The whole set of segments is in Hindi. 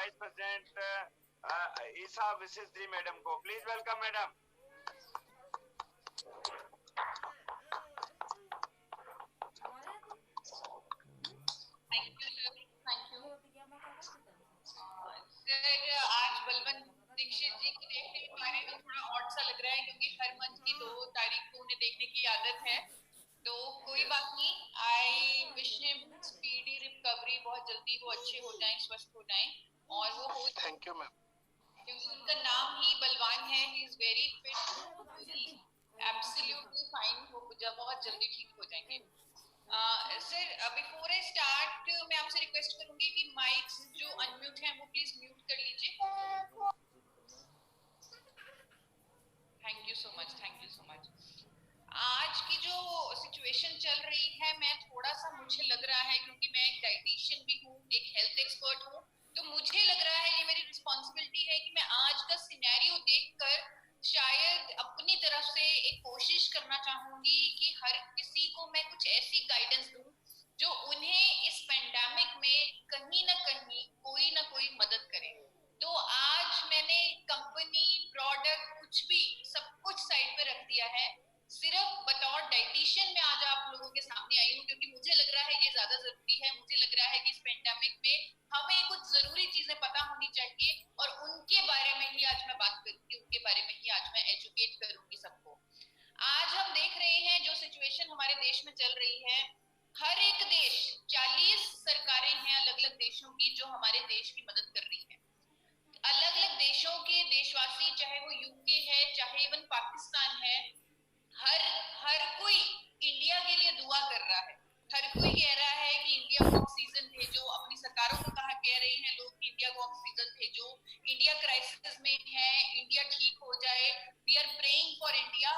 वाइस प्रेसिडेंट ईसा विशेष जी मैडम को। Please welcome madam. सर आज बलवंत दीक्षित जी को देखने के बारे में थोड़ा ऑड सा लग रहा है, क्योंकि हर मंथ की 2 तारीख को उन्हें देखने की आदत है। तो कोई बात नहीं, I wish him speedy recovery, बहुत जल्दी वो अच्छे हो जाएं, स्वस्थ हो जाएं और वो हो। Thank you ma'am. क्योंकि उनका नाम ही बलवान है, he is very fit, absolutely fine, वो बहुत जल्दी ठीक हो जाएंगे। सर बिफोर आई स्टार्ट मैं आपसे रिक्वेस्ट करूंगी कि माइक्स जो अनम्यूट हैं वो प्लीज म्यूट कर लीजिए। Thank you so much, thank you so much. आज की जो सिचुएशन चल रही है, मैं थोड़ा सा, मुझे लग रहा है, क्योंकि मैं एक डाइटिशियन भी हूँ, एक हेल्थ एक्सपर्ट हूँ, तो मुझे लग रहा है ये मेरी रिस्पॉन्सिबिलिटी है कि मैं आज का सिनेरियो देखकर शायद अपनी तरफ से एक कोशिश करना चाहूंगी कि हर किसी को मैं कुछ ऐसी गाइडेंस दूं जो उन्हें इस पेंडेमिक में कहीं ना कहीं कोई ना कोई मदद करे। तो आज मैंने कंपनी, प्रोडक्ट, कुछ भी, सब कुछ साइड पे रख दिया है। सिर्फ बतौर डाइटिशियन मैं आज आप लोगों के सामने आई हूँ, क्योंकि मुझे लग रहा है ये ज्यादा जरूरी है। मुझे लग रहा है कि इस पेंडेमिक में हमें कुछ जरूरी चीजें पता होनी चाहिए और उनके बारे में ही आज मैं बात करूंगी, उनके बारे में ही आज मैं एजुकेट करूंगी सबको। आज हम देख रहे हैं जो सिचुएशन हमारे देश में चल रही है, हर एक देश, 40 सरकारें हैं अलग अलग देशों की जो हमारे देश की मदद कर रही है। अलग अलग देशों के देशवासी, चाहे वो यूके है, चाहे इवन पाकिस्तान है, हर कोई इंडिया के लिए दुआ कर रहा है। हर कोई कह रहा है कि इंडिया को ऑक्सीजन भेजो, अपनी सरकारों को कहा कह रहे हैं लोग कि इंडिया को ऑक्सीजन भेजो, इंडिया क्राइसिस में है, इंडिया ठीक हो जाए, we are praying for India.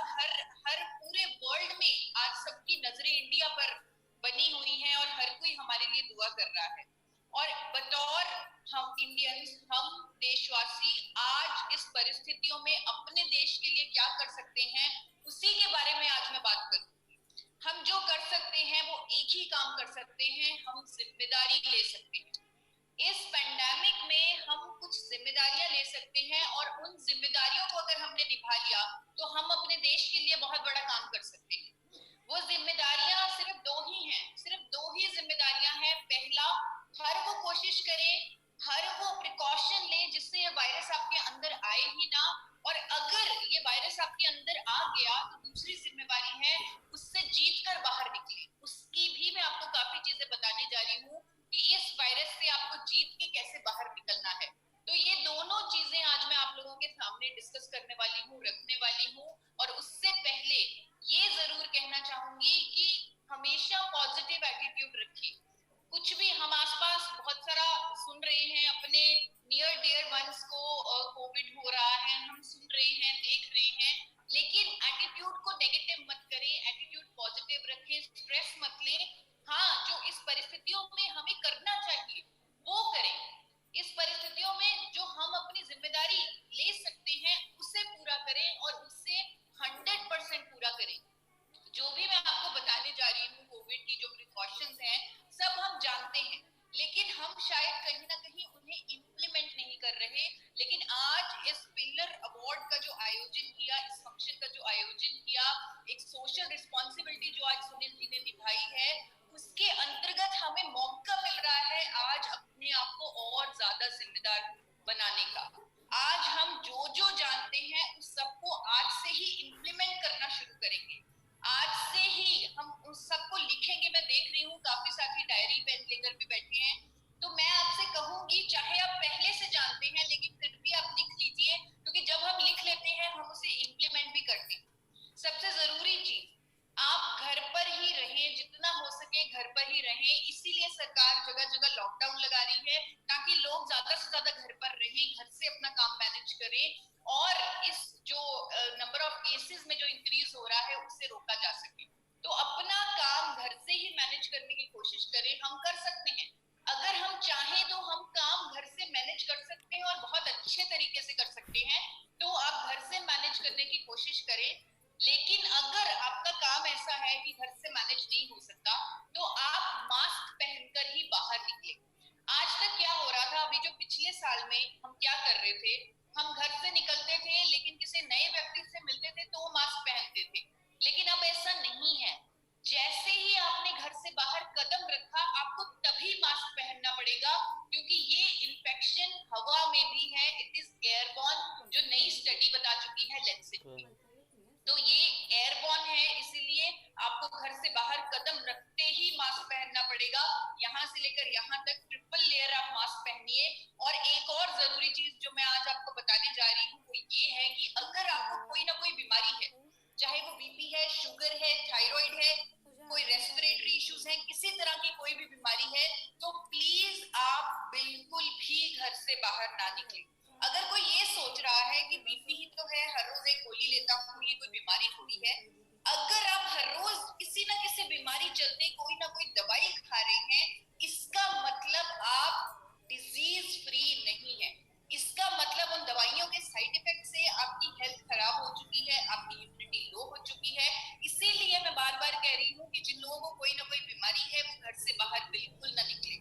हर पूरे वर्ल्ड में आज सबकी नजरें इंडिया पर बनी हुई हैं और हर कोई हमारे लिए दुआ कर रहा है। और बतौर हम इंडियंस, हम देशवासी आज इस परिस्थितियों में अपने देश के लिए क्या कर सकते हैं, उसी के बारे में आज मैं बात करूंगी। हम जो कर सकते हैं वो एक ही काम कर सकते हैं, हम जिम्मेदारी ले सकते हैं। इस पेंडेमिक में हम कुछ जिम्मेदारियां ले सकते हैं और उन जिम्मेदारियों को अगर हमने निभा लिया तो हम अपने देश के लिए बहुत बड़ा काम कर सकते हैं। वो जिम्मेदारियां सिर्फ 2 ही हैं, सिर्फ 2 ही जिम्मेदारियां हैं। पहला, हर वो कोशिश करें, हर वो प्रिकॉशन लें जिससे ये वायरस आपके अंदर आए ही ना, और अगर ये वायरस आपके अंदर आ गया तो दूसरी जिम्मेवारी है उससे जीत कर बाहर निकले। उसकी भी मैं आपको काफी चीजें बताने जा रही हूँ कि इस वायरस से आपको जीत के कैसे बाहर निकलना है। तो ये दोनों चीजें आज मैं आप लोगों के सामने डिस्कस करने वाली हूँ, रखने वाली हूँ। और उससे पहले ये जरूर कहना चाहूंगी कि हमेशा पॉजिटिव एटीट्यूड रखिए। कुछ भी, हम आसपास बहुत सारा सुन रहे हैं, अपने नियर डियर वंस को कोविड हो रहा है, हम सुन रहे हैं, देख रहे हैं, लेकिन एटीट्यूड को नेगेटिव मत करें, एटीट्यूड पॉजिटिव रखें, स्ट्रेस मत लें। हाँ, जो इस परिस्थितियों में हमें करना चाहिए वो करें। इस परिस्थितियों में जो हम अपनी जिम्मेदारी ले सकते हैं उसे पूरा करें और उससे 100% पूरा करें। जो भी मैं आपको बताने जा रही हूँ, कोविड की जो प्रिकॉशंस हैं, सब हम जानते हैं, लेकिन हम शायद कहीं ना कहीं उन्हें इम्प्लीमेंट नहीं कर रहे। लेकिन आज इस पिलर अवार्ड का जो आयोजन किया, इस फंक्शन का जो आयोजन किया, एक सोशल रिस्पॉन्सिबिलिटी जो आज सुनील जी ने निभाई है, उसके अंतर्गत हमें मौका मिल रहा है आज अपने आप को और ज्यादा जिम्मेदार बनाने का। आज हम जो जो जानते हैं उस सबको आज से ही इम्प्लीमेंट करना शुरू करेंगे। आज से ही हम उस सबको लिखेंगे। मैं देख रही हूँ काफी साथी डायरी पेन लेकर भी बैठे हैं, तो मैं आपसे कहूंगी चाहे आप पहले से जानते हैं लेकिन फिर भी आप लिख लीजिए, क्योंकि जब हम लिख लेते हैं हम उसे इम्प्लीमेंट भी करते हैं। सबसे जरूरी चीज, आप घर पर ही रहें, जितना हो सके घर पर ही रहें। इसीलिए सरकार जगह जगह लॉकडाउन लगा रही है ताकि लोग ज्यादा से ज्यादा घर पर रहें, घर से अपना काम मैनेज करें और इस जो नंबर ऑफ केसेस में जो इंक्रीज हो रहा है उससे रोका जा सके। तो अपना काम घर से ही मैनेज करने की कोशिश करें। हम कर सकते हैं, अगर हम चाहें तो हम काम घर से मैनेज कर सकते हैं और बहुत अच्छे तरीके से कर सकते हैं। तो आप घर से मैनेज करने की कोशिश करें। लेकिन अगर आपका काम ऐसा है कि घर से मैनेज नहीं हो सकता तो आप मास्क पहनकर ही बाहर निकलें। आज तक क्या हो रहा था, अभी जो पिछले साल में हम क्या कर रहे थे, हम घर से निकलते थे लेकिन किसी नए व्यक्ति से मिलते थे तो वो मास्क पहनते थे, लेकिन अब ऐसा नहीं है। जैसे ही आपने घर से बाहर कदम रखा आपको तभी मास्क पहनना पड़ेगा, क्योंकि ये इन्फेक्शन हवा में भी है, इट इज एयरबॉर्न, जो नई स्टडी बता चुकी है लेंसेट की। तो ये एयरबॉर्न है, इसीलिए आपको घर से बाहर कदम रखते ही मास्क पहनना पड़ेगा। यहाँ से लेकर यहाँ तक ट्रिपल लेयर आप मास्क पहनिए। और एक और जरूरी चीज जो मैं आज आपको बताने जा रही हूँ वो ये है कि अगर आपको कोई ना कोई बीमारी है, चाहे वो बीपी है, शुगर है, थायराइड है, कोई रेस्पिरेटरी इश्यूज है, किसी तरह की कोई भी बीमारी है, तो प्लीज आप बिल्कुल भी घर से बाहर ना निकलें। अगर कोई ये सोच रहा है कि बीपी ही तो है, हर रोज एक गोली लेता हूँ, ये कोई बीमारी थोड़ी है। अगर आप हर रोज किसी ना किसी बीमारी चलते कोई ना कोई दवाई खा रहे हैं, इसका मतलब आप डिजीज फ्री नहीं है। इसका मतलब उन दवाइयों के साइड इफेक्ट से आपकी हेल्थ खराब हो चुकी है, आपकी इम्यूनिटी लो हो चुकी है। इसीलिए मैं बार बार कह रही हूँ कि जिन लोगों को कोई ना कोई बीमारी है वो घर से बाहर बिल्कुल ना निकले।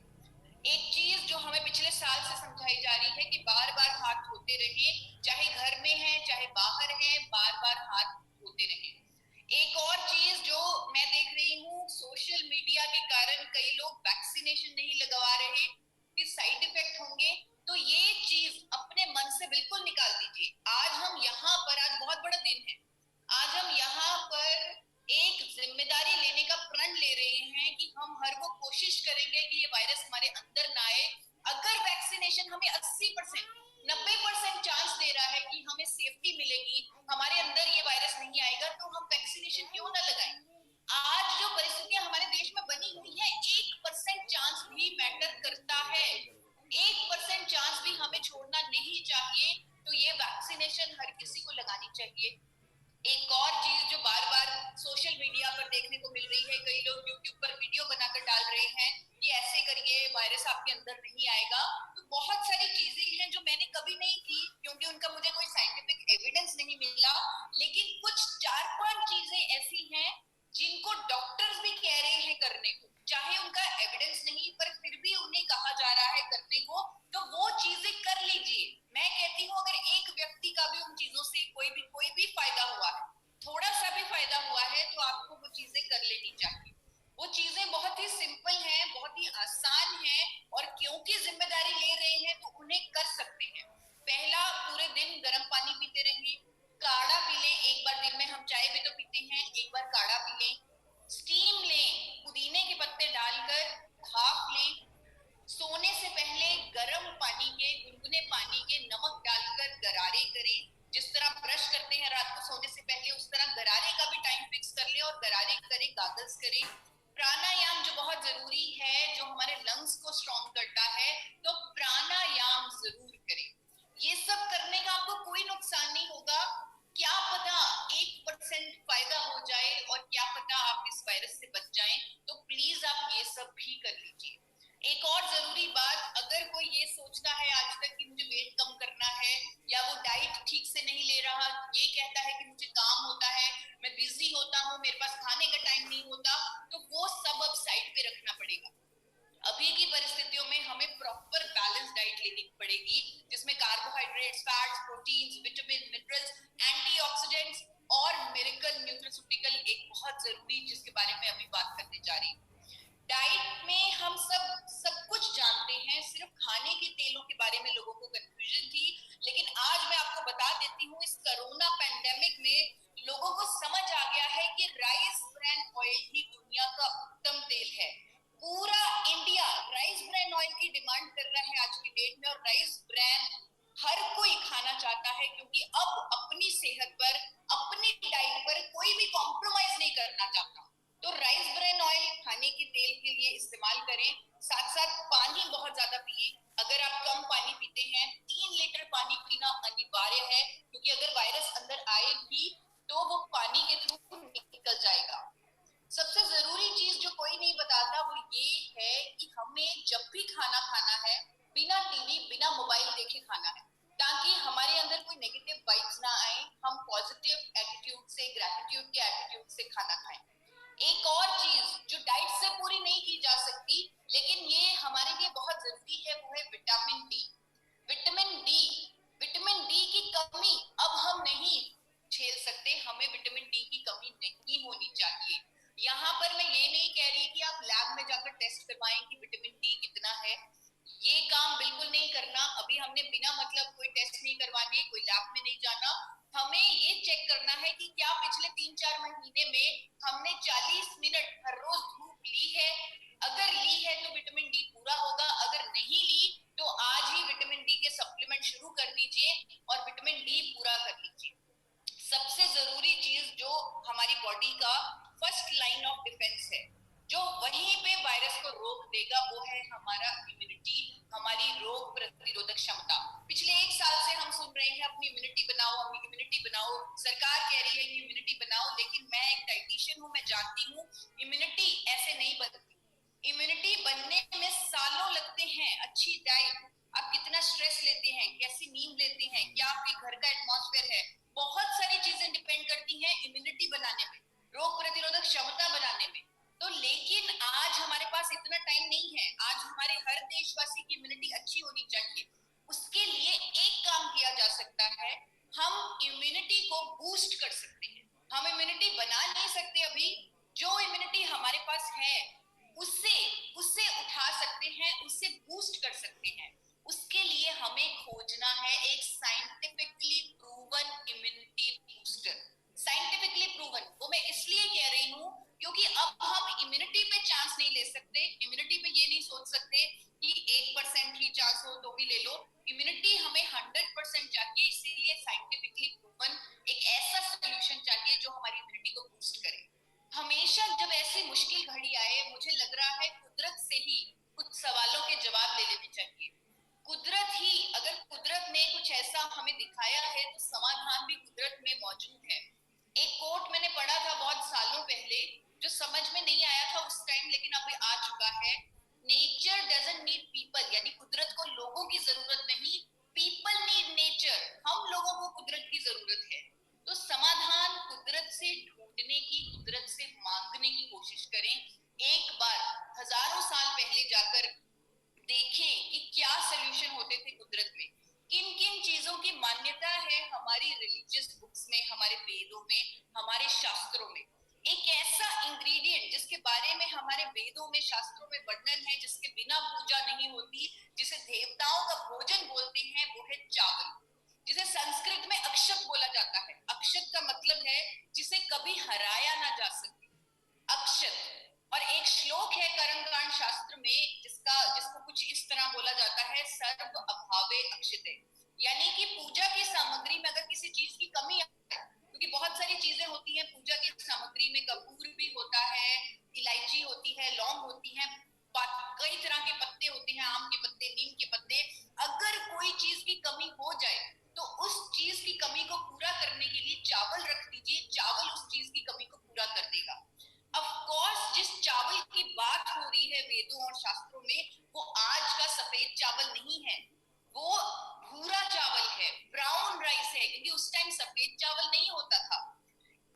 एक चीज जो हमें पिछले साल से समझाई जा रही है कि बार बार हाथ धोते रहें, चाहे घर में है चाहे बाहर है, बार बार हाथ धोते रहें। एक और चीज जो मैं देख रही हूँ, सोशल मीडिया के कारण कई लोग वैक्सीनेशन नहीं लगवा रहे कि साइड इफेक्ट होंगे, तो ये चीज अपने मन से बिल्कुल निकाल दीजिए। आज हम यहाँ पर, आज बहुत बड़ा दिन है, आज हम यहाँ पर एक जिम्मेदारी लेने का प्रण ले रहे हैं कि हम हर वो कोशिश करेंगे कि ये वायरस हमारे अंदर ना आए। अगर वैक्सीनेशन हमें 80%, 90% चांस दे रहा है कि हमें सेफ्टी मिलेगी, हमारे अंदर ये वायरस नहीं आएगा, तो हम वैक्सीनेशन क्यों ना लगाएं। आज जो परिस्थितियां हमारे देश में बनी हुई है, 1% चांस भी मैटर करता है, 1% चांस भी हमें छोड़ना नहीं चाहिए। तो ये वैक्सीनेशन हर किसी को लगानी चाहिए। एक और चीज जो बार बार सोशल मीडिया पर देखने को मिल रही है, कई लोग यूट्यूब पर वीडियो बनाकर डाल रहे हैं कि ऐसे करिए वायरस आपके अंदर नहीं आएगा। तो बहुत सारी चीजें हैं जो मैंने कभी नहीं की, क्योंकि उनका मुझे कोई साइंटिफिक एविडेंस नहीं मिला, लेकिन कुछ 4-5 चीजें ऐसी हैं जिनको डॉक्टर्स भी कह रहे हैं करने को, चाहे उनका एविडेंस नहीं पर फिर भी उन्हें कहा जा रहा है करने को, तो वो चीजें कर लीजिए। मैं कहती हूँ अगर एक व्यक्ति का भी उन चीजों से कोई भी फायदा हुआ है, थोड़ा सा भी फायदा हुआ है, तो आपको वो चीजें कर लेनी चाहिए। वो चीजें बहुत ही सिंपल हैं, बहुत ही आसान हैं, और क्योंकि जिम्मेदारी ले रहे हैं तो उन्हें कर सकते हैं। पहला, पूरे दिन गर्म पानी पीते रहें, काढ़ा पी लें, एक बार दिन में हम चाय भी तो पीते हैं, एक बार काढ़ा पी लें, स्टीम लें, पुदीने के पत्ते डालकर भाप लें, सोने से पहले गर्म पानी के, गुनगुने पानी के नमक डालकर गरारे करें। जिस तरह ब्रश करते हैं रात को सोने से पहले, उस तरह गरारे का भी टाइम फिक्स कर ले और गरारे करें, गागल्स करें। प्राणायाम जो बहुत जरूरी है, जो हमारे लंग्स को स्ट्रॉन्ग करता है, तो प्राणायाम जरूर करें। ये सब करने का आपको कोई नुकसान नहीं होगा। क्या पता 1% फायदा हो जाए और क्या पता आप इस वायरस से बच जाएं, तो प्लीज आप ये सब भी कर लीजिए। एक और जरूरी बात, अगर कोई ये सोचता है आज तक कि मुझे वेट कम करना है, या वो डाइट ठीक से नहीं ले रहा, ये कहता है कि मुझे काम होता है, मैं बिजी होता हूँ, मेरे पास खाने का टाइम नहीं होता, तो वो सब अब साइड पे रखना पड़ेगा। अभी की परिस्थितियों में हमें प्रॉपर बैलेंस डाइट लेनी पड़ेगी, जिसमें carbohydrates, fats, proteins, vitamin, minerals, antioxidants और मिरेकल न्यूट्रास्यूटिकल एक बहुत जरूरी, जिसके बारे में अभी बात करने जा रही हूँ। डाइट में हम सब कुछ जानते हैं, सिर्फ खाने के तेलों के बारे में लोगों को कंफ्यूजन थी, लेकिन आज मैं आपको बता देती हूँ, इस कोरोना पैंडेमिक में लोगों को समझ आ गया है कि राइस ब्रान ऑयल ही दुनिया का उत्तम तेल है। पूरा इंडिया राइस ब्रान ऑयल की डिमांड कर रहा है आज की डेट में, और राइस ब्रान हर कोई खाना चाहता है, क्योंकि अब अपनी सेहत पर, अपनी डाइट पर कोई भी कॉम्प्रोमाइज नहीं करना चाहता। तो राइस ब्रान ऑयल खाने के तेल के लिए इस्तेमाल करें, साथ साथ पानी बहुत ज्यादा पिए। अगर आप कम पानी पीते हैं, 3 लीटर पानी पीना अनिवार्य है, क्योंकि अगर वायरस अंदर आए भी तो वो पानी के थ्रू निकल जाएगा। सबसे जरूरी चीज जो कोई नहीं बताता वो ये है कि हमें जब भी खाना खाना है, बिना टीवी बिना मोबाइल देखे खाना है, ताकि हमारे अंदर कोई नेगेटिव वाइब्स ना आए, हम पॉजिटिव एटीट्यूड से, ग्रेटिट्यूड के एटीट्यूड से खाना खाएं। एक और चीज जो डाइट से पूरी नहीं की जा सकती, लेकिन ये हमारे लिए बहुत जरूरी है, वो है विटामिन डी। शुरू कर दीजिए और विटामिन डी पूरा कर लीजिए। सबसे जरूरी चीज जो हमारी बॉडी का फर्स्ट लाइन ऑफ डिफेंस है, जो वहीं पे वायरस को रोक देगा, वो है हमारा इम्यूनिटी, हमारी रोग प्रतिरोधक क्षमता। पिछले 1 साल से हम सुन रहे हैं अपनी इम्यूनिटी बनाओ, अपनी इम्यूनिटी बनाओ, सरकार कह रही है कि इम्यूनिटी बनाओ, लेकिन मैं एक डाइटिशियन हूँ, मैं जानती हूँ इम्यूनिटी ऐसे नहीं बनती। इम्यूनिटी बनने में सालों लगते हैं। अच्छी डाइट, आप कितना स्ट्रेस लेते हैं, कैसी नींद लेते हैं, क्या आपके घर का एटमॉस्फेयर है, बहुत सारी चीजें डिपेंड करती हैं इम्यूनिटी बनाने में, रोग प्रतिरोधक क्षमता बनाने में। तो लेकिन आज हमारे पास इतना टाइम नहीं है। आज हमारे हर देशवासी की इम्यूनिटी अच्छी होनी चाहिए। उसके लिए एक काम किया जा सकता है, हम इम्यूनिटी को बूस्ट कर सकते हैं। हम इम्यूनिटी बना नहीं सकते अभी, जो इम्यूनिटी हमारे पास है उससे उससे उठा सकते हैं, उससे बूस्ट कर सकते हैं। उसके लिए हमें खोजना है एक scientifically proven immunity booster. Scientifically proven, वो मैं इसलिए कह रही हूँ क्योंकि अब हम इम्यूनिटी पे चांस नहीं ले सकते। इम्यूनिटी पे ये नहीं सोच सकते कि 1% ही चांस हो तो भी ले लो। इम्यूनिटी हमें 100% चाहिए, इसीलिए साइंटिफिकली प्रूवन एक ऐसा सोल्यूशन चाहिए जो हमारी इम्यूनिटी को बूस्ट करे। हमेशा जब ऐसी मुश्किल घड़ी आए, मुझे लग रहा है कुदरत से ही कुछ सवालों के जवाब ले लेने चाहिए। कुदरत ही, अगर कुदरत ने कुछ ऐसा हमें दिखाया है तो समाधान भी कुदरत में मौजूद है। एक कोट मैंने पढ़ा था बहुत सालों पहले, जो समझ में नहीं आया था उस टाइम, लेकिन अभी आ चुका है। नेचर डजंट नीड पीपल, यानी कुदरत को लोगों की जरूरत नहीं, पीपल नीड नेचर, हम लोगों को कुदरत की जरूरत है। तो समाधान कुदरत से ढूंढने की, कुदरत से मांगने की कोशिश करें। एक बार हजारों साल पहले जाकर देखें कि क्या सॉल्यूशन होते थे कुदरत में, किन किन चीजों की मान्यता है हमारी रिलीजियस बुक्स में, हमारे वेदों में, हमारे शास्त्रों में। एक ऐसा इंग्रेडिएंट जिसके बारे में हमारे वेदों में, शास्त्रों में वर्णन है, जिसके बिना पूजा नहीं होती, जिसे देवताओं का भोजन बोलते हैं, वो है चावल, जिसे संस्कृत में अक्षत बोला जाता है। अक्षत का मतलब है जिसे कभी हराया ना जा सके, अक्षत। और एक श्लोक है कर्मकांड शास्त्र में जिसको कुछ इस तरह बोला जाता है, सर्व अभावे अक्षिते, यानी कि पूजा की सामग्री में अगर किसी चीज की कमी है, क्योंकि बहुत सारी चीजें होती हैं पूजा की सामग्री में, कपूर भी होता है, इलायची होती है, लौंग होती है, कई तरह के पत्ते होते हैं, आम के पत्ते, नीम के पत्ते। अगर कोई चीज की कमी हो जाए तो उस चीज की कमी को पूरा करने के लिए चावल रख दीजिए, चावल उस चीज की कमी को पूरा कर देगा। ऑफ कोर्स जिस चावल की बात हो रही है वेदों और शास्त्रों में, वो आज का सफेद चावल नहीं है, वो भूरा चावल है, ब्राउन राइस है, क्योंकि उस टाइम सफेद चावल नहीं होता था।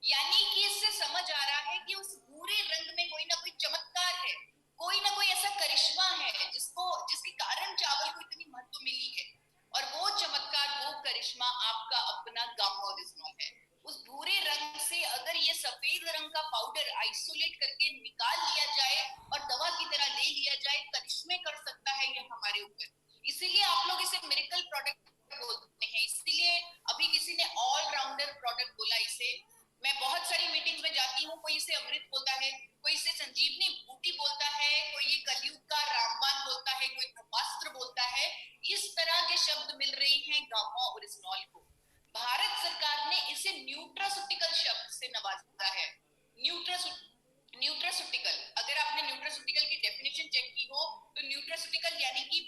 यानी कि इससे समझ आ रहा है कि उस भूरे रंग में कोई ना कोई चमत्कार है, कोई ना कोई ऐसा करिश्मा है जिसके कारण चावल को इतनी महत्व मिली है। और वो चमत्कार, वो करिश्मा आपका अपना गामोरिस्मोल है। उस भूरे रंग से अगर ये सफेद रंग का पाउडर आइसोलेट करके निकाल लिया जाए और दवा की तरह ले लिया जाए, करिश्मे कर सकता है ये हमारे ऊपर। इसीलिए आप लोग इसे मिरेकल प्रोडक्ट बोलते हैं, इसीलिए अभी किसी ने ऑलराउंडर प्रोडक्ट बोला इसे। मैं बहुत सारी मीटिंग्स में जाती हूँ, कोई इसे अमृत बोलता है, कोई इसे संजीवनी बूटी बोलता है, कोई ये कलयुग का रामबाण बोलता है, कोई ब्रह्मास्त्र बोलता है। इस तरह के शब्द मिल रहे हैं गामा ओरिजिनॉल को। भारत सरकार ने इसे न्यूट्रास्यूटिकल शब्द से नवाजा है। न्यूट्रास्यूटिकल, अगर आपने न्यूट्रास्यूटिकल की डेफिनेशन चेक की हो तो न्यूट्रास्यूटिकल यानी कि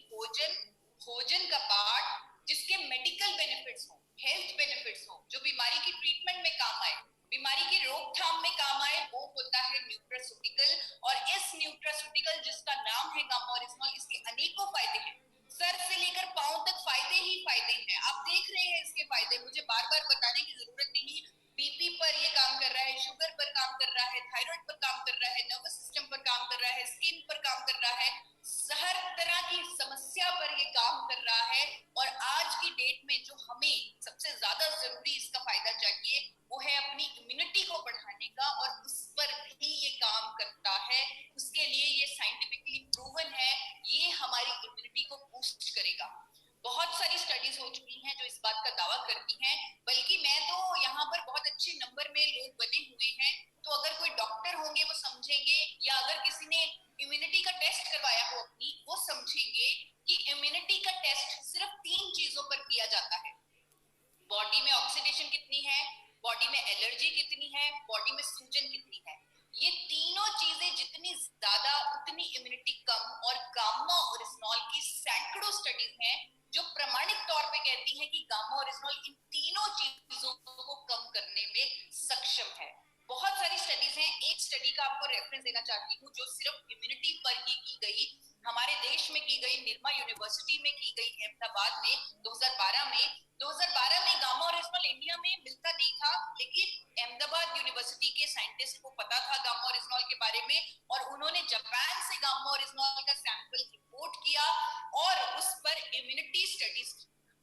भोजन का पार्ट जिसके मेडिकल बेनिफिट्स हो, हेल्थ बेनिफिट्स हो, जो बीमारी की ट्रीटमेंट में काम आए, बीमारी की रोकथाम में काम आए, वो होता है न्यूट्रास्यूटिकल। और इस न्यूट्रास्यूटिकल जिसका नाम है गामा ओरिजिनॉल, इसके अनेकों फायदे हैं, सर से लेकर पांव तक फायदे ही फायदे हैं। आप देख रहे हैं इसके फायदे, मुझे बार बार बताने की जरूरत नहीं। बीपी पर ये काम कर रहा है, शुगर पर काम कर रहा है, थायराइड पर काम कर रहा है, नर्वस सिस्टम पर काम कर रहा है, स्किन पर काम कर रहा है, हर तरह की समस्या पर ये काम कर रहा है। और आज की डेट में जो हमें सबसे ज्यादा जरूरी इसका फायदा चाहिए वो है अपनी इम्यूनिटी को बढ़ाने का, और उस पर भी ये काम करता है। उसके लिए ये साइंटिफिकली प्रूवन है, ये हमारी इम्यूनिटी को बूस्ट करेगा। बहुत सारी स्टडीज हो चुकी हैं जो इस बात का दावा करती हैं, बल्कि मैं तो यहाँ पर बहुत अच्छे नंबर में लोग बने हुए हैं, तो अगर कोई डॉक्टर होंगे वो समझेंगे, या अगर किसी ने इम्यूनिटी का टेस्ट करवाया हो अपनी, वो समझेंगे कि इम्यूनिटी का टेस्ट सिर्फ 3 चीजों पर किया जाता है। बॉडी में ऑक्सीडेशन कितनी है, बॉडी में एलर्जी कितनी है, बॉडी में सूजन कितनी है। ये तीनों चीजें जितनी ज्यादा उतनी इम्यूनिटी कम, और गामा ओरिजिनॉल की सैकड़ों स्टडीज हैं जो प्रमाणिक तौर पे कहती हैं कि गामा ओरिजिनॉल इन तीनों चीजों को कम करने में सक्षम है। बहुत सारी स्टडीज हैं, एक स्टडी का आपको रेफरेंस देना चाहती हूँ जो सिर्फ इम्यूनिटी पर ही की गई, हमारे देश में की गई, निर्मा यूनिवर्सिटी में की गई, अहमदाबाद में 2012 में गामा ओरिजिनॉल इंडिया में मिलता नहीं था, लेकिन अहमदाबाद यूनिवर्सिटी के साइंटिस्ट को पता था गामा ओरिजिनॉल के बारे में, और उन्होंने जापान से गामा ओरिजिनॉल का सैंपल रिपोर्ट किया और उस पर इम्यूनिटी स्टडीज।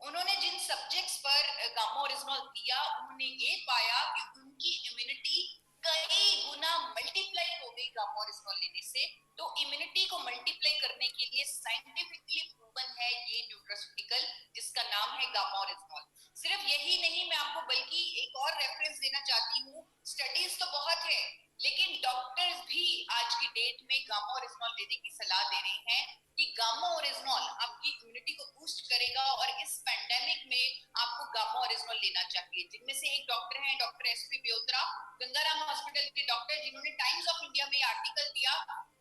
उन्होंने जिन सब्जेक्ट्स पर गामा ओरिजिनॉल दिया, उन्होंने ये पाया कि उनकी इम्यूनिटी कई गुना मल्टीप्लाई हो गई गामा ओरिजिनॉल लेने से। तो इम्यूनिटी को मल्टीप्लाई करने के लिए साइंटिफिकली प्रूवन है ये न्यूट्रास्यूटिकल, जिसका नाम है गामा ओरिजिनॉल। सिर्फ यही नहीं, मैं आपको बल्कि एक और रेफरेंस देना चाहती हूँ। स्टडीज तो बहुत है, लेकिन डॉक्टर्स भी आज की डेट में गामा ओरिजिनॉल लेने की सलाह दे रहे हैं कि गामा ओरिजिनॉल आपकी इम्यूनिटी को बूस्ट करेगा और इस पैंडेमिक में आपको गामा ओरिजिनॉल लेना चाहिए। जिनमें से एक डॉक्टर हैं, doctor SP Byotra, Gangaram hospital के डॉक्टर, जिन्होंने टाइम्स ऑफ इंडिया में आर्टिकल दिया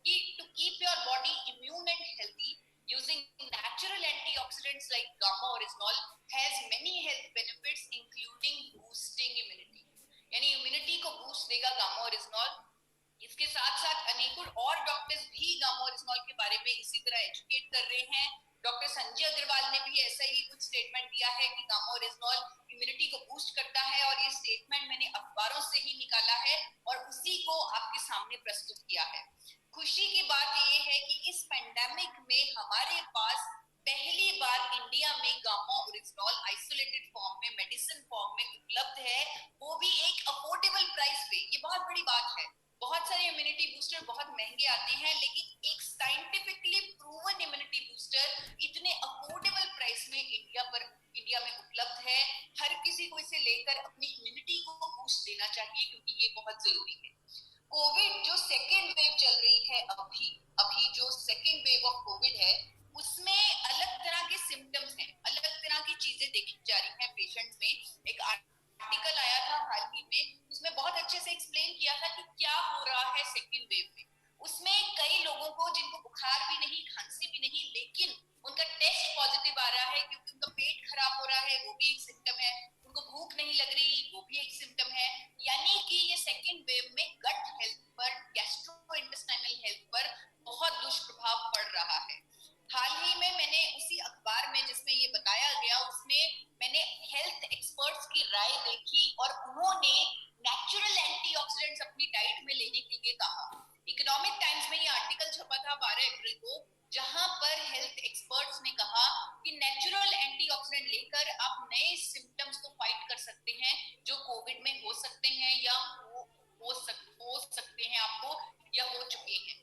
कि to keep your body immune and healthy using natural antioxidants like gamma oryzanol has many health benefits including boosting immunity। यानी इम्यूनिटी को बूस्ट देगा गामा ओरिजिनॉल। इसके साथ साथ अनेकों और डॉक्टर्स भी गामा ओरिजिनॉल के बारे में इसी तरह एजुकेट कर रहे हैं। डॉक्टर संजय अग्रवाल ने भी ऐसा ही कुछ स्टेटमेंट दिया है कि गामा ओरिजिनॉल इम्यूनिटी को बूस्ट करता है, और ये स्टेटमेंट मैंने अखबारों से ही निकाला है और उसी को आपके सामने प्रस्तुत किया है। खुशी की बात ये है कि इस पैंडेमिक में हमारे पास पहली बार इंडिया में गामा ओरिजिनॉल आइसोलेटेड फॉर्म में, मेडिसिन फॉर्म में उपलब्ध है, वो भी एक अफोर्डेबल प्राइस पे। ये बहुत बड़ी बात है। बहुत सारे इम्यूनिटी बूस्टर बहुत महंगे आते हैं, लेकिन एक साइंटिफिकली प्रूवन इम्यूनिटी बूस्टर इतने अफोर्डेबल प्राइस में इंडिया में उपलब्ध है। हर किसी को इसे लेकर अपनी इम्यूनिटी को बूस्ट देना चाहिए, क्योंकि ये बहुत जरूरी है। कोविड जो सेकेंड वेव चल रही है, अभी जो सेकेंड वेव ऑफ कोविड है, उसमें अलग तरह के सिम्टम्स हैं, अलग तरह की चीजें देखी जा रही हैं पेशेंट्स में। एक आर्टिकल आया था हाल ही में, उसमें बहुत अच्छे से एक्सप्लेन किया था कि क्या हो रहा है सेकेंड वेव में। उसमें कई लोगों को, जिनको बुखार भी नहीं, खांसी भी नहीं, लेकिन उनका टेस्ट पॉजिटिव आ रहा है क्योंकि उनका पेट खराब हो रहा है, वो भी एक सिम्टम है। उनको भूख नहीं लग रही, वो भी एक सिम्टम है। यानी कि ये सेकेंड वेव में गट हेल्थ पर, गैस्ट्रोइंटेस्टाइनल हेल्थ पर बहुत दुष्प्रभाव पड़ रहा है। हाल ही में मैंने उसी अखबार में जिसमें ये बताया गया, उसमें मैंने हेल्थ एक्सपर्ट्स की राय देखी और उन्होंने नेचुरल एंटीऑक्सीडेंट्स अपनी डाइट में लेने के लिए कहा। इकोनॉमिक टाइम्स में ये आर्टिकल छपा था 12 अप्रैल को, जहां पर हेल्थ एक्सपर्ट्स ने कहा कि नेचुरल एंटीऑक्सीडेंट लेकर आप नए सिम्टम्स को फाइट कर सकते हैं जो कोविड में हो सकते हैं या हो सकते हैं आपको, या हो चुके हैं।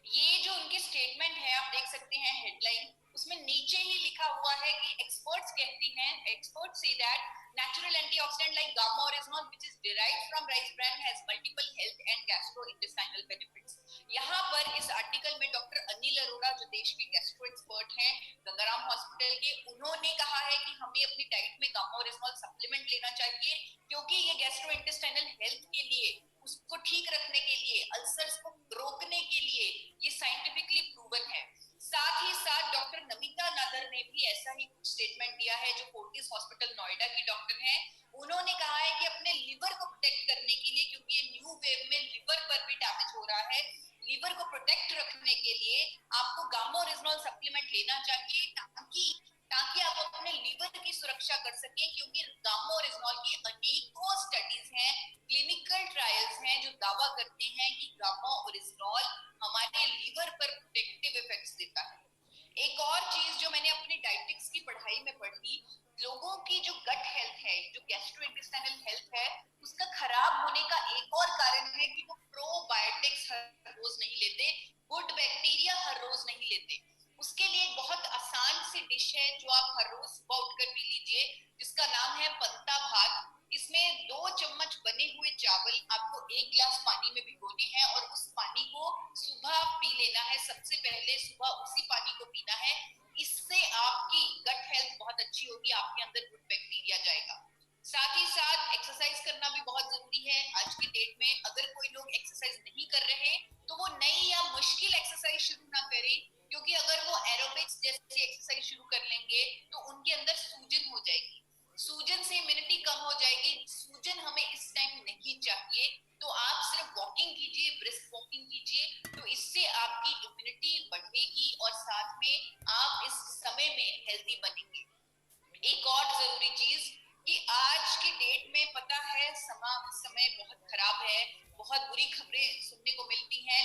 ये जो उनकी स्टेटमेंट है, आप देख सकते हैं हेडलाइन, उसमें नीचे ही लिखा हुआ है कि एक्सपर्ट्स कहती हैं, experts say that natural antioxidant like gamma oryzanol which is derived from rice bran has multiple health and gastrointestinal benefits। यहाँ पर इस आर्टिकल में डॉक्टर अनिल अरोड़ा, जो देश के गैस्ट्रो एक्सपर्ट हैं गंगाराम हॉस्पिटल के, उन्होंने कहा है कि हमें अपनी डाइट में गामा ओरिजिनॉल सप्लीमेंट लेना चाहिए, क्योंकि ये गैस्ट्रोइंटेस्टाइनल हेल्थ के लिए, उसको ठीक रखने के लिए, अल्सर्स को रोकने के लिए ये साइंटिफिकली प्रूवन है। साथ ही साथ डॉक्टर नमिता नादर ने भी ऐसा ही कुछ स्टेटमेंट दिया है, जो फोर्टिस हॉस्पिटल नोएडा की डॉक्टर हैं। उन्होंने कहा है कि अपने लिवर को प्रोटेक्ट करने के लिए, क्योंकि ये न्यू वेव में लिवर पर भी डैमेज हो रहा है, लिवर को प्रोटेक्ट रखने के लिए आपको गामा ओरिजिनॉल सप्लीमेंट लेना चाहिए, ताकि आप अपने लिवर की सुरक्षा कर सकें। क्योंकि गामा ओरिजिनॉल की अनेकों स्टडीज हैं, क्लिनिकल ट्रायल्स हैं, जो दावा करते हैं कि गामा ओरिजिनॉल हमारे लिवर पर प्रोटेक्टिव इफेक्ट्स देता है। एक और चीज जो मैंने अपनी डाइटिक्स की पढ़ाई में पढ़ी, लोगों की जो गट हेल्थ है, जो गैस्ट्रोइंटेस्टाइनल हेल्थ है, उसका खराब होने का एक और कारण है कि वो प्रोबायोटिक्स हर रोज नहीं लेते, गुड बैक्टीरिया हर रोज नहीं लेते। उसके लिए एक बहुत आसान सी डिश है जो आप हर रोज सुबह उठकर पी लीजिए, जिसका नाम है पत्ता भात। इसमें 2 चम्मच बने हुए चावल आपको 1 गिलास पानी में भिगोने हैं और उस पानी को सुबह पी लेना है। सबसे पहले सुबह उसी पानी को पीना है। अच्छी होगी, आपके अंदर गुड बैक्टीरिया जाएगा। साथ ही साथ एक्सरसाइज करना भी बहुत जरूरी है। आज की डेट में अगर कोई लोग एक्सरसाइज नहीं कर रहे तो वो नई या मुश्किल एक्सरसाइज शुरू ना करें, क्योंकि अगर वो एरोबिक्स जैसी एक्सरसाइज शुरू कर लेंगे तो उनके अंदर सूजन हो जाएगी। सूजन से इम्यूनिटी कम हो जाएगी। सूजन हमें इस टाइम नहीं चाहिए। तो आप सिर्फ वॉकिंग कीजिए, ब्रिस्क वॉकिंग कीजिए, तो इससे आपकी इम्यूनिटी बढ़ेगी और साथ में आप इस समय में हेल्दी बनेंगे। एक और जरूरी चीज कि आज की डेट में पता है समय बहुत खराब है, बहुत बुरी खबरें सुनने को मिलती हैं,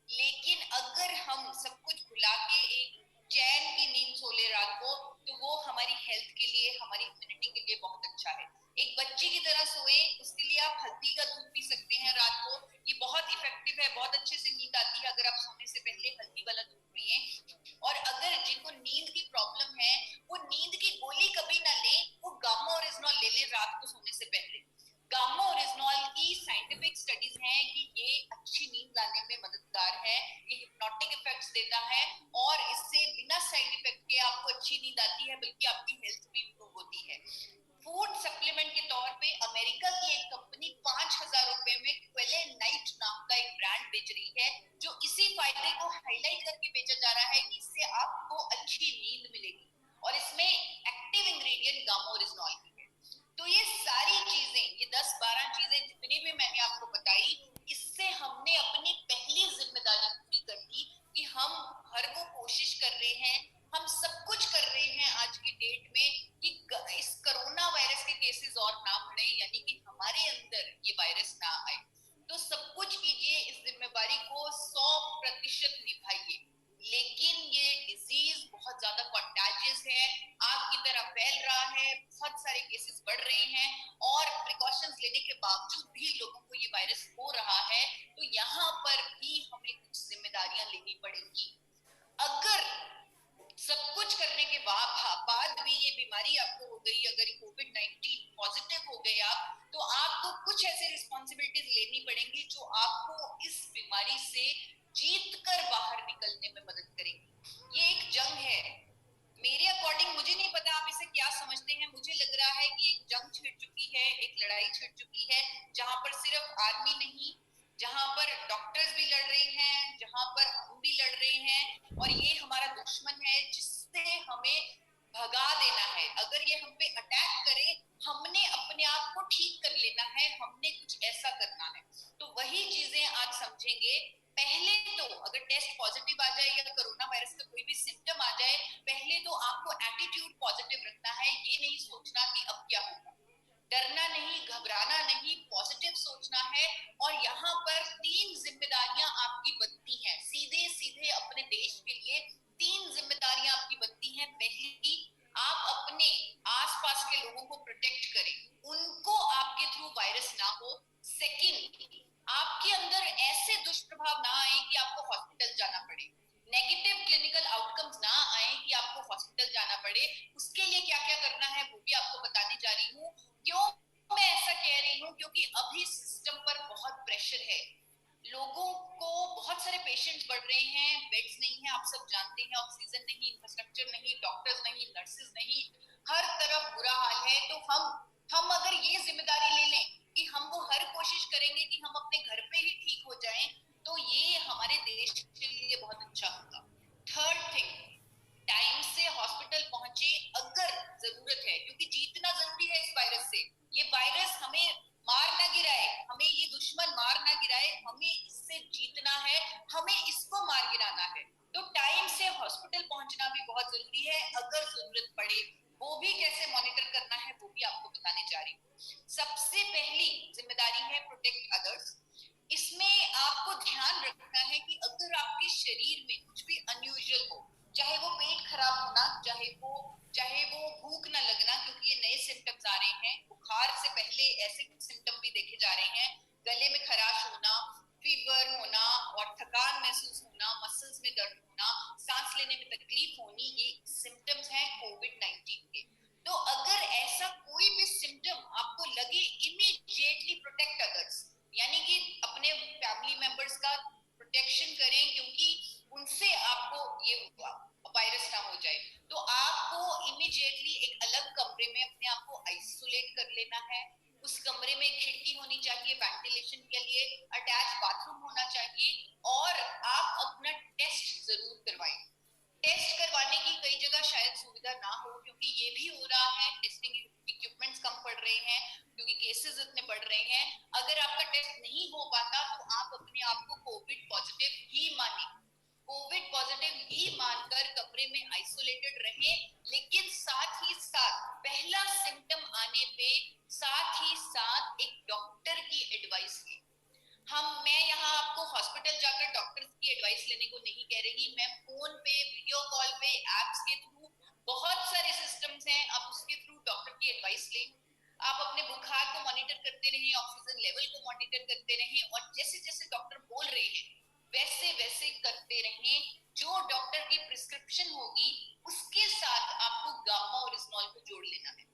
लेकिन अगर हम सब कुछ भुला के एक चैन की नींद सो ले रात को, तो वो हमारी हेल्थ के लिए, हमारी इम्यूनिटी के लिए बहुत अच्छा है। एक बच्चे की तरह सोए, उसके लिए आप हल्दी का दूध पी सकते हैं रात को। ये बहुत इफेक्टिव है, बहुत अच्छे से नींद आती है अगर आप सोने से पहले हल्दी वाला दूध पिए। और अगर जिनको नींद की प्रॉब्लम है वो नींद की गोली कभी ना लें, वो गामा ओरिजिनॉल ले लें रात को सोने से पहले। गामा ओरिजिनॉल की साइंटिफिक स्टडीज हैं कि ये अच्छी नींद लाने में मददगार है, ये हिप्नोटिक इफेक्ट्स देता है और इससे बिना साइड इफेक्ट के आपको अच्छी नींद आती है, बल्कि आपकी हेल्थ भी इंप्रूव होती है। फूड सप्लीमेंट के तौर पे अमेरिका की एक कंपनी 5,000 रुपए में क्वेलेनाइट नाम का एक ब्रांड बेच रही है, जो इसी फायदे को हाईलाइट करके बेचा जा रहा है कि इससे आपको अच्छी नींद मिलेगी और इसमें एक्टिव इंग्रेडिएंट गामा ओरिजिनॉल की है। तो ये सारी चीजें, ये 10-12 चीजें जितनी भी मैंने आपको बताई, इससे हमने अपनी पहली जिम्मेदारी पूरी कर दी कि हम हर वो कोशिश कर रहे हैं, हम सब कुछ कर रहे हैं आज की डेट में कि इस कोरोना वायरस के केसेस और ना बढ़े, यानी कि हमारे अंदर ये वायरस ना आए। तो सब कुछ कीजिए, इस जिम्मेदारी को 100% निभाइए। लेकिन ये डिजीज बहुत ज्यादा कंटाजियस है, आग की तरह फैल रहा है, बहुत सारे केसेस बढ़ रहे हैं और प्रिकॉशंस लेने के बावजूद भी लोगों को ये वायरस हो रहा है। तो यहाँ पर भी हमें कुछ जिम्मेदारियां लेनी पड़ेंगी। अगर सब कुछ करने के बाद भी ये बीमारी आपको हो गई, अगर कोविड-19 पॉजिटिव हो गए आप, तो आपको कुछ ऐसे रिस्पॉन्सिबिलिटीज लेनी पड़ेंगी जो आपको इस बीमारी से जीत कर बाहर निकलने में मदद करेंगी। ये एक जंग है। मेरे अकॉर्डिंग, मुझे नहीं पता आप इसे क्या समझते हैं, मुझे लग रहा है कि एक जंग छिड़ चुकी है, एक लड़ाई छिड़ चुकी है, जहां पर सिर्फ आर्मी नहीं, जहां पर डॉक्टर्स भी लड़ रहे हैं, जहां पर हम भी लड़ रहे हैं, और ये हमारा दुश्मन है जिससे हमें भगा देना है। अगर ये हम पे अटैक करे, हमने अपने आप को ठीक कर लेना है, हमने कुछ ऐसा करना है। तो वही चीजें आज समझेंगे। पहले तो अगर टेस्ट पॉजिटिव आ जाए या कोरोना वायरस का कोई भी सिम्टम आ जाए, पहले तो आपको एटीट्यूड पॉजिटिव रखना है। ये नहीं सोचना कि अब क्या होगा, डरना नहीं, घबराना नहीं, पॉजिटिव सोचना है। और यहाँ पर 3 जिम्मेदारियां आपकी बनती हैं, सीधे सीधे अपने देश के लिए 3 जिम्मेदारियां आपकी बनती हैं। पहली, आप अपने आसपास के लोगों को प्रोटेक्ट करें, उनको आपके थ्रू वायरस ना हो। सेकंड, आपके अंदर ऐसे दुष्प्रभाव ना आए कि आपको हॉस्पिटल जाना पड़े, नेगेटिव क्लिनिकल आउटकम्स ना आए कि आपको हॉस्पिटल जाना पड़े। उसके लिए क्या क्या करना है वो भी आपको बताने जा रही हूँ। क्यों मैं ऐसा कह रही हूँ? क्योंकि अभी सिस्टम पर बहुत प्रेशर है, लोगों को बहुत सारे पेशेंट्स बढ़ रहे हैं, बेड्स नहीं है, आप सब जानते हैं, ऑक्सीजन नहीं, इंफ्रास्ट्रक्चर नहीं, डॉक्टर्स नहीं, नर्सेज नहीं, हर तरफ बुरा हाल है। तो हम अगर ये जिम्मेदारी ले लें कि हम वो हर कोशिश करेंगे कि हम अपने घर पे ही ठीक हो जाएं, तो ये हमारे देश के लिए बहुत अच्छा होगा। थर्ड थिंग, टाइम से हॉस्पिटल पहुंचे अगर जरूरत है, क्योंकि जीतना जरूरी है इस वायरस से। ये वायरस हमें मार ना गिराए, हमें ये दुश्मन मार ना गिराए, हमें इससे जीतना है, हमें इसको मार गिराना है। तो टाइम से हॉस्पिटल पहुंचना भी बहुत जरूरी है। अगर जरूरत पड़े, वो भी कैसे मॉनिटर करना है वो भी आपको बताने जा रही हूँ। सबसे पहली जिम्मेदारी है प्रोटेक्ट अदर्स। इसमें आपको ध्यान रखना है कि अगर आपके शरीर में कुछ भी अनयूजुअल हो, चाहे वो पेट खराब होना, चाहे वो भूख ना लगना, क्योंकि ये नए सिम्टम्स आ रहे हैं, बुखार से पहले ऐसे सिम्टम भी देखे जा रहे हैं, गले में खराश होना, फीवर होना और थकान महसूस होना, मसल्स में दर्द होना, सांस लेने में तकलीफ होनी, ये सिम्टम्स हैं कोविड-19 के। तो अगर ऐसा कोई भी सिम्टम आपको लगे, इमीडिएटली प्रोटेक्ट अदर्स, यानी कि अपने फैमिली मेंबर्स का प्रोटेक्शन करें, क्योंकि उनसे आपको ये वायरस ना हो जाए। तो आपको इमीडिएटली एक अलग कमरे में अपने आप को आइसोलेट कर लेना है। उस कमरे में खिड़की होनी चाहिए वेंटिलेशन के लिए, अटैच बाथरूम होना चाहिए, और आप अपना टेस्ट जरूर करवाएं। टेस्ट करवाने की कई जगह शायद सुविधा ना हो, क्योंकि ये भी हो रहा है, टेस्टिंग इक्विपमेंट्स कम पड़ रहे हैं क्योंकि केसेस इतने बढ़ रहे हैं। अगर आपका टेस्ट नहीं हो पाता तो आप अपने आप को कोविड पॉजिटिव ही माने, कोविड पॉजिटिव ही मानकर कमरे में आइसोलेटेड रहें। लेकिन साथ ही साथ पहला सिम्टम आने पे साथ ही साथ एक डॉक्टर की एडवाइस लें। मैं यहाँ आपको हॉस्पिटल जाकर डॉक्टर्स की एडवाइस लेने को नहीं कह रही। मैं फोन पे, वीडियो कॉल पे, एप्स के थ्रू, बहुत सारे सिस्टम्स हैं, आप उसके थ्रू डॉक्टर की एडवाइस लें। आप अपने बुखार को मॉनिटर करते रहें, ऑक्सीजन लेवल को मॉनिटर करते रहें, और जैसे जैसे डॉक्टर बोल रहे हैं वैसे वैसे करते रहें। जो डॉक्टर की प्रिस्क्रिप्शन होगी उसके साथ आपको गामा ओरिजिनॉल को जोड़ लेना है।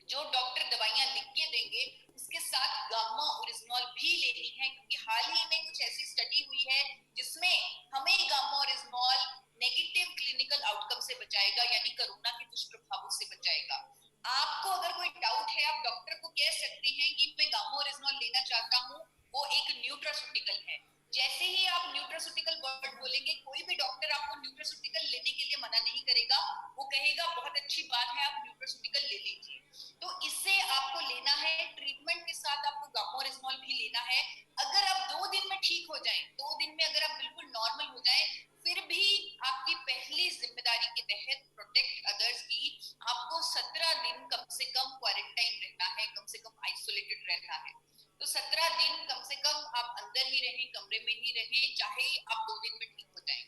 जो डॉक्टर दवाइयां लिख के देंगे उसके साथ गामा ओरिजिनॉल भी लेनी है, क्योंकि हाल ही में कुछ ऐसी स्टडी हुई है जिसमें हमें gamma oryzanol negative clinical outcome से बचाएगा, यानी कोरोना के दुष्प्रभावों से बचाएगा। आपको अगर कोई डाउट है, आप डॉक्टर को कह सकते हैं कि मैं गामा ओरिजिनॉल लेना चाहता हूँ, वो एक न्यूट्रास्यूटिकल है। जैसे ही आप न्यूट्रास्यूटिकल वर्ड बोलेंगे, कोई भी डॉक्टर आपको न्यूट्रास्यूटिकल लेने के लिए मना नहीं करेगा, वो कहेगा बहुत अच्छी बात है, आप न्यूट्रास्यूटिकल ले लीजिए। तो इससे आपको लेना है, ट्रीटमेंट के साथ आपको गामा ओरिजिनॉल भी लेना है। अगर आप 2 दिन में ठीक हो जाएं, 2 दिन में अगर आप बिल्कुल नॉर्मल हो जाएं, फिर भी आपकी पहली जिम्मेदारी के तहत प्रोटेक्ट अदर्स की आपको 17 दिन कम से कम क्वारंटाइन रहना है, कम से कम आइसोलेटेड रहना है। तो 17 दिन कम से कम आप अंदर ही रहें, कमरे में ही रहें, चाहे आप 2 दिन में ठीक हो जाएं।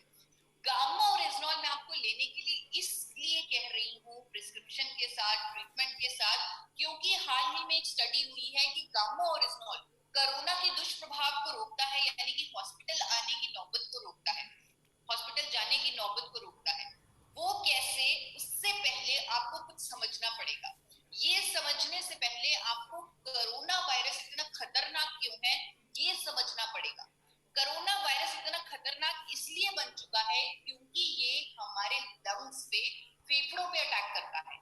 गामा ओरिजिनॉल मैं आपको लेने के लिए इसलिए कह रही हूँ प्रिस्क्रिप्शन के साथ, ट्रीटमेंट के साथ, क्योंकि हाल ही में एक स्टडी हुई है कि गामा ओरिजिनॉल कोरोना के दुष्प्रभाव को रोकता है, यानी कि हॉस्पिटल आने की नौबत को रोकता है, हॉस्पिटल जाने की नौबत को रोकता है। वो कैसे, उससे पहले आपको कुछ समझना पड़ेगा। ये समझने से पहले आपको कोरोना वायरस इतना खतरनाक क्यों है ये समझना पड़ेगा। कोरोना वायरस इतना खतरनाक इसलिए बन चुका है क्योंकि ये हमारे लंग्स पे, फेफड़ों पे अटैक करता है।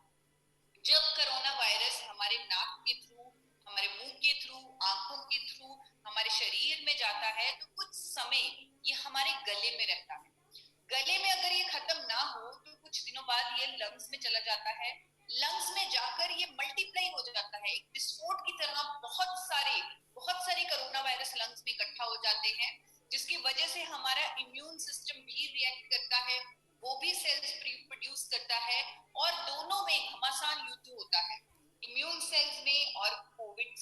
जब कोरोना वायरस हमारे नाक के थ्रू, हमारे मुंह के थ्रू, आंखों के थ्रू हमारे शरीर में जाता है, तो कुछ समय ये हमारे गले में रहता है। गले में अगर ये खत्म ना हो तो कुछ दिनों बाद ये लंग्स में चला जाता है। लंग्स में जाकर ये मल्टीप्लाई हो जाता है, एक विस्फोट की तरह बहुत सारे कोरोना वायरस लंग्स में इकट्ठा हो जाते हैं, जिसकी वजह से हमारा इम्यून सिस्टम भी रिएक्ट करता है, वो भी सेल्स प्रोड्यूस करता है, और दोनों में घमासान युद्ध होता है, इम्यून सेल्स में और कोविड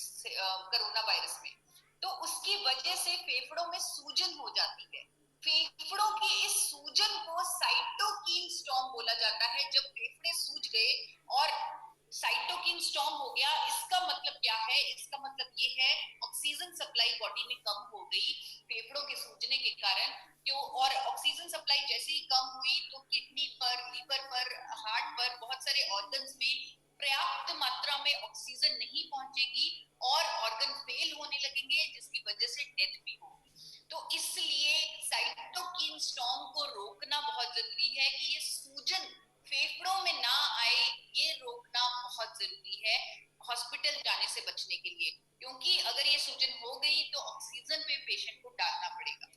कोरोना वायरस में। तो उसकी वजह से फेफड़ों में सूजन हो जाती है। फेफड़ों की इस सूजन को साइटोकिन स्टॉर्म बोला जाता है। जब फेफड़े सूज गए और साइटोकिन स्टॉर्म हो गया, इसका मतलब क्या है? इसका मतलब ये है ऑक्सीजन सप्लाई बॉडी में कम हो गई फेफड़ों के सूजने के कारण। क्यों? और ऑक्सीजन सप्लाई जैसे ही कम हुई तो किडनी पर, लीवर पर, हार्ट पर, बहुत सारे ऑर्गन्स में पर्याप्त मात्रा में ऑक्सीजन नहीं पहुंचेगी और ऑर्गन फेल होने लगेंगे, जिसकी वजह से डेथ भी होगी। तो इसलिए साइटोकिन स्टॉर्म को रोकना बहुत जरूरी है कि ये सूजन फेफड़ों में ना आए, ये रोकना बहुत जरूरी है हॉस्पिटल जाने से बचने के लिए, क्योंकि अगर ये सूजन हो गई तो ऑक्सीजन पे पेशेंट को डालना पड़ेगा।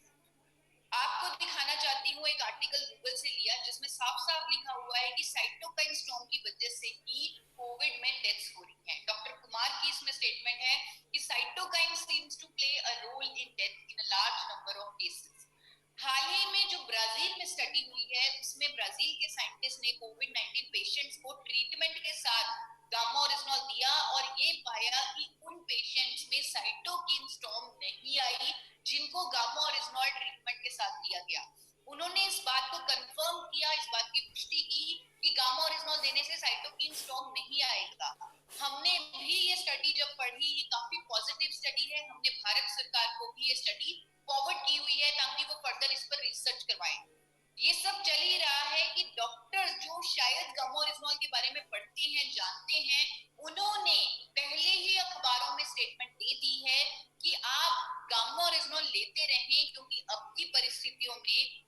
आपको दिखाना चाहती हूँ, एक आर्टिकल गूगल से लिया जिसमें साफ साफ लिखा हुआ है कि साइटोकाइन स्टॉर्म की वजह से ही कोविड में डेथ्स हो रही हैं। डॉक्टर कुमार की इसमें स्टेटमेंट है कि cytokine seems to play a role in death in a large number of cases. हाल ही में जो ब्राजील में स्टडी हुई है, उसमें ब्राजील के साइंटिस्ट ने कोविड-19 पेशेंट्स को ट्रीटमेंट के साथ गामा ओरिजिनॉल दिया और ये पाया कि उन पेशेंट्स में साइटोकिन स्टॉर्म नहीं आई जिनको गामा ओरिजिनॉल ट्रीटमेंट के साथ दिया गया। उन्होंने इस बात को कंफर्म किया, इस बात की पुष्टि की कि गामा ओरिजिनॉल देने से साइटोकिन स्टॉर्म नहीं आएगा। हमने भी ये स्टडी जब पढ़ी, ये काफी पॉजिटिव स्टडी है, हमने भारत सरकार को भी ये स्टडी फॉरवर्ड की हुई है ताकि वो फर्दर इस पर रिसर्च करवाएं। ये सब चल ही रहा है कि डॉक्टर जो शायद गामा ओरिजिनॉल के बारे में पढ़ते हैं, जानते हैं, उन्होंने पहले ही अखबारों में स्टेटमेंट दे दी है कि आप गामा ओरिजिनॉल लेते रहें, क्योंकि अब की परिस्थितियों में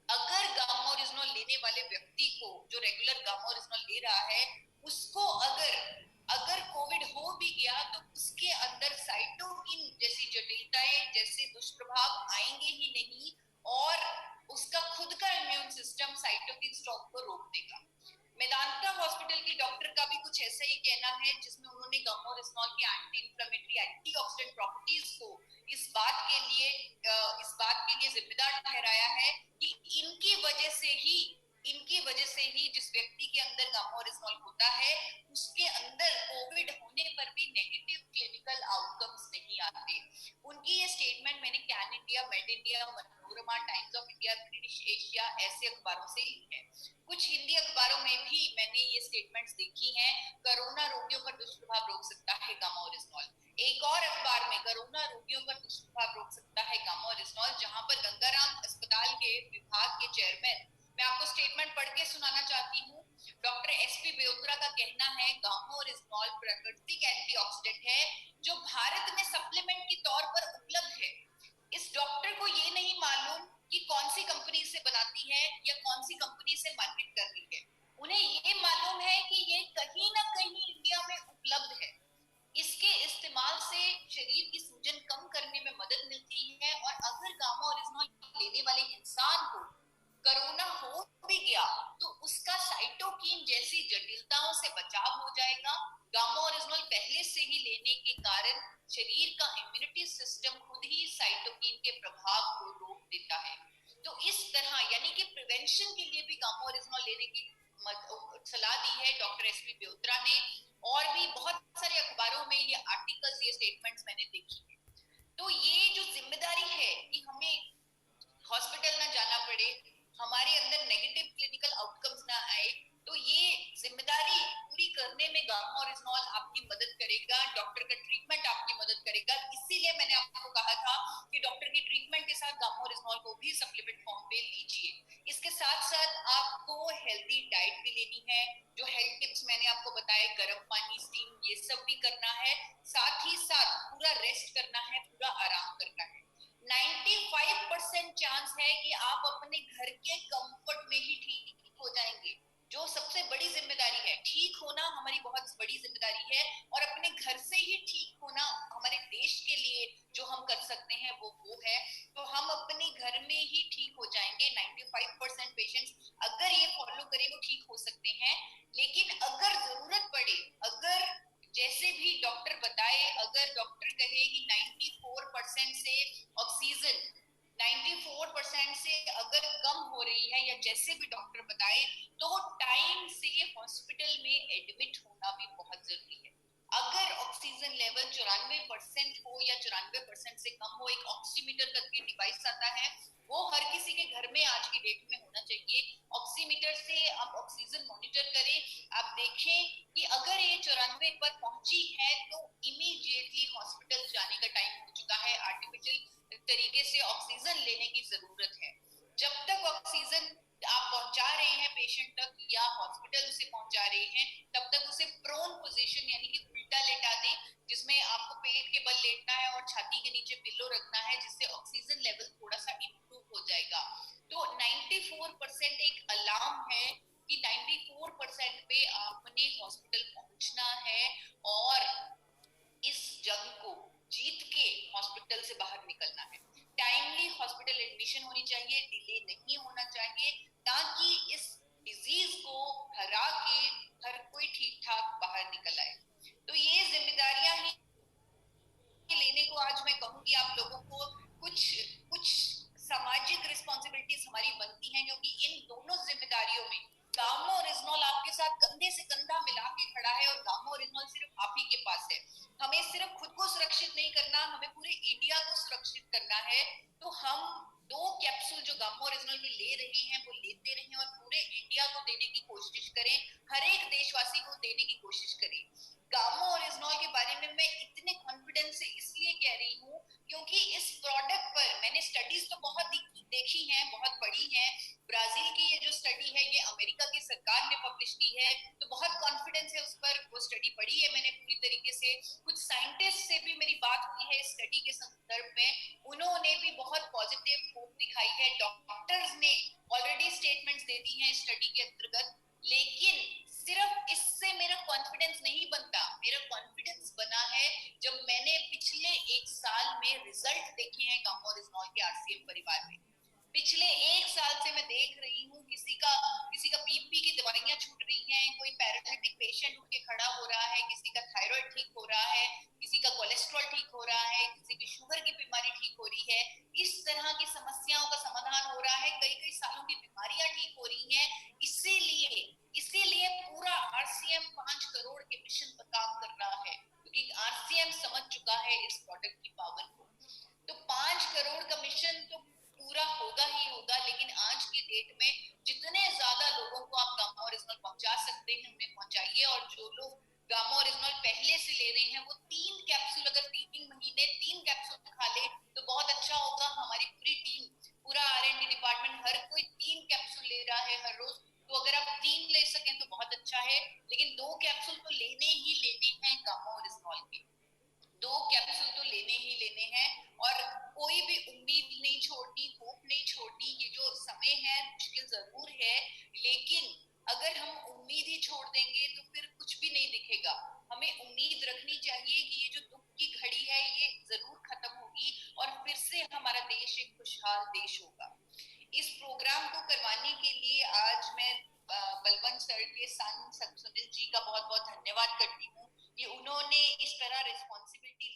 अगर गामा ओरिजिनॉल लेने वाले व्यक्ति को, जो रेगुलर गामा ओरिजिनॉल ले रहा है उसको अगर अगर कोविड हो भी गया तो उसके अंदर साइटोकिन जैसी जटिलताएं जैसे दुष्प्रभाव आएंगे ही नहीं और उसका खुद का इम्यून सिस्टम साइटोकिन स्टॉक को रोक देगा। मेदांता हॉस्पिटल की डॉक्टर का भी कुछ ऐसा ही कहना है जिसमें उन्होंने गामोरेस्नॉल की एंटी इंफ्लेमेटरी एंटीऑक्सीडेंट प्रॉपर्टीज को इस बात के लिए जिम्मेदार ठहराया है कि इनकी वजह से ही जिस व्यक्ति के अंदर गामोरेस्नॉल होता है उसके अंदर कोविड होने पर भी नेगेटिव क्लिनिकल आउटकम्स नहीं आते। उनकी ये स्टेटमेंट मैंने can India, made India, Manorama, times of India, British Asia ऐसे अखबारों से ली है। कुछ हिंदी अखबारों में भी मैंने ये स्टेटमेंट्स देखी हैं। कोरोना रोगियों पर दुष्प्रभाव रोक सकता है गामोरेस्नॉल। एक और अखबार में कोरोना रोगियों पर दुष्प्रभाव रोक सकता है गामोरेस्नॉल, जहां पर गंगाराम अस्पताल के विभाग के चेयरमैन, मैं आपको स्टेटमेंट पढ़ के सुनाना चाहती हूँ। डॉक्टर एसपी बेउत्रा का कहना है गामोरेस्नॉल प्राकृतिक एंटीऑक्सीडेंट है जो भारत में सप्लीमेंट के तौर पर उपलब्ध है। इस डॉक्टर को ये नहीं मालूम कि कौन सी कंपनी इसे बनाती है या कौन सी कंपनी इसे मार्केट कर रही है। उन्हें ये मालूम है कि ये कहीं ना कहीं इंडिया में उपलब्ध है। इसके इस्तेमाल से शरीर की सूजन कम करने में मदद मिलती है और अगर गामोरेस्नॉल लेने वाले इंसान को कोरोना हो भी गया तो उसका साइटोकिन जैसी जटिलताओं से बचाव हो जाएगा। गामोरेस्नॉल पहले से ही लेने के कारण शरीर का इम्यूनिटी सिस्टम खुद ही साइटोकिन के प्रभाव को रोक देता है। तो इस तरह यानी कि प्रिवेंशन के लिए भी गामोरेस्नॉल लेने की सलाह दी है डॉक्टर एसपी बेउत्रा ने। और भी बहुत सारे अखबारों में ये आर्टिकल्स, ये स्टेटमेंट्स मैंने देखी है। तो ये जो जिम्मेदारी है कि हमें हॉस्पिटल ना जाना पड़े, हमारे अंदर नेगेटिव क्लिनिकल आउटकम्स ना आए, तो ये जिम्मेदारी पूरी करने में गामोरेस्नॉल आपकी मदद करेगा, डॉक्टर का ट्रीटमेंट आपकी मदद करेगा। इसीलिए मैंने आपको कहा था कि डॉक्टर की ट्रीटमेंट के साथ गामोरेस्नॉल को भी सप्लीमेंट फॉर्म पे लीजिए। इसके साथ साथ आपको हेल्दी डाइट भी लेनी है। जो हेल्थ टिप्स मैंने आपको बताए, गर्म पानी, स्टीम, ये सब भी करना है। साथ ही साथ पूरा रेस्ट करना है, पूरा आराम करना है। 95% चांस है कि आप अपने घर के कंफर्ट में ही ठीक हो जाएंगे। जो सबसे बड़ी जिम्मेदारी है, ठीक होना हमारी बहुत बड़ी जिम्मेदारी है और अपने घर से ही ठीक होना हमारे देश के लिए जो हम कर सकते हैं वो है। तो हम अपने घर में ही ठीक हो जाएंगे। 95% पेशेंट्स अगर ये फॉलो करें वो ठीक हो सकते हैं। लेकिन अगर जरूरत पड़े, अगर जैसे भी डॉक्टर बताए, अगर डॉक्टर कहे कि 94% से ऑक्सीजन 94% से अगर कम हो रही है या जैसे भी डॉक्टर बताए, तो टाइम से हॉस्पिटल में एडमिट होना भी बहुत जरूरी है। अगर ऑक्सीजन लेवल 94% हो या 94% से कम हो, एक ऑक्सीमीटर करके डिवाइस आता है, वो हर किसी के घर में आज की डेट में होना चाहिए। ऑक्सीमीटर से आप ऑक्सीजन मॉनिटर करें, आप देखें कि अगर ये 94 पर पहुंची है तो इमीडिएटली हॉस्पिटल जाने का टाइम हो चुका है। आर्टिफिशियल तरीके से ऑक्सीजन लेने की जरूरत है। जब तक ऑक्सीजन आप पहुंचा रहे हैं पेशेंट तक या हॉस्पिटल उसे पहुंचा रहे हैं, तब तक उसे प्रोन पोजीशन यानी कि उल्टा लेटा दें, जिसमें आपको पेट के बल लेटना है और छाती के नीचे पिल्लो रखना है, जिससे ऑक्सीजन लेवल थोड़ा सा इंप्रूव हो जाएगा। तो 94% एक अलार्म है कि 94% पे आपने हॉस्पिटल पहुंचना है और इस जंग को जीत के हॉस्पिटल से बाहर निकलना है। टाइमली हॉस्पिटल एडमिशन होनी चाहिए, डिले नहीं होना चाहिए, ताकि इस डिजीज को हरा के हर कोई ठीक ठाक बाहर निकल आए। तो ये जिम्मेदारियां ही लेने को आज मैं कहूंगी आप लोगों को कुछ कुछ सामाजिक रिस्पॉन्सिबिलिटीज हमारी बनती हैं, क्योंकि इन दोनों जिम्मेदारियों में गामोरेस्नॉल आपके साथ कंधे से कंधा मिला के खड़ा है और गामोरेस्नॉल सिर्फ आप ही के पास है। हमें सिर्फ खुद को सुरक्षित नहीं करना, हमें पूरे इंडिया को सुरक्षित करना है। तो हम 2 कैप्सूल जो गामोरेस्नॉल के ले रहे हैं वो लेते रहें और पूरे इंडिया को देने की कोशिश करें, हर एक देशवासी को देने की कोशिश करें। गामोरेस्नॉल के बारे में मैं इतने कॉन्फिडेंस से इसलिए कह रही हूँ क्योंकि इस प्रोडक्ट पर मैंने स्टडीज तो बहुत देखी हैं, बहुत पढ़ी हैं। ब्राजील की ये जो स्टडी है ये अमेरिका की सरकार ने पब्लिश की है, तो बहुत कॉन्फिडेंस है उस पर। वो स्टडी पढ़ी है मैंने पूरी तरीके से। कुछ साइंटिस्ट से भी मेरी बात हुई है इस स्टडी के संदर्भ में, उन्होंने भी बहुत पॉजिटिव होप दिखाई है। डॉक्टर्स ने ऑलरेडी स्टेटमेंट्स दे दी हैं इस स्टडी के अंतर्गत। लेकिन सिर्फ इससे मेरा कॉन्फिडेंस नहीं बनता, मेरा कॉन्फिडेंस बना है जब मैंने पिछले 1 साल में रिजल्ट देखे हैं गांव रिजनॉल के आरसीएम परिवार में। पिछले 1 साल से मैं देख रही हूँ किसी का बीपी की दवाइयां छूट रही हैं, कोई पैरालिटिक पेशेंट उठ के खड़ा हो रहा है, किसी का थायराइड ठीक हो रहा है, किसी का कोलेस्ट्रॉल ठीक हो रहा है, किसी की शुगर की बीमारी ठीक हो रही है। इस तरह की समस्याओं का समाधान हो रहा है, कई कई सालों की बीमारियां ठीक हो रही हैं। इसीलिए इसीलिए पूरा आरसीएम 5 करोड़ के मिशन पर काम कर रहा है, क्योंकि आरसीएम समझ चुका है इस प्रोडक्ट की पावर को। तो 5 करोड़ का मिशन तो पूरा होगा ही होगा, लेकिन आज की डेट में जितने ज्यादा लोगों को आप गामा ओरिजिनल पहुंचा सकते हैं उन्हें पहुंचाइए। और जो लोग गामा ओरिजिनल पहले से ले रहे हैं वो 3 कैप्सूल, अगर 3 महीने 3 कैप्सूल खा ले तो बहुत अच्छा होगा। हमारी पूरी टीम, पूरा आर&डी डिपार्टमेंट, हर कोई 3 कैप्सूल ले रहा है हर रोज। तो अगर आप 3 ले सकें तो बहुत अच्छा है, लेकिन 2 कैप्सूल तो लेने ही लेने हैं गामा ओरिजिनल के। 2 कैप्सूल तो लेने ही लेने हैं, और कोई भी उम्मीद नहीं छोड़नी, होप नहीं छोड़नी। ये जो समय है मुश्किल जरूर है, लेकिन अगर हम उम्मीद ही छोड़ देंगे तो फिर कुछ भी नहीं दिखेगा। हमें उम्मीद रखनी चाहिए कि ये जो दुख की घड़ी है ये जरूर खत्म होगी और फिर से हमारा देश एक खुशहाल देश होगा। इस प्रोग्राम को करवाने के लिए आज मैं बलवंत सर के सन सुनील जी का बहुत बहुत धन्यवाद करती हूँ कि उन्होंने इस तरह रिस्पॉन्सिबिलिटी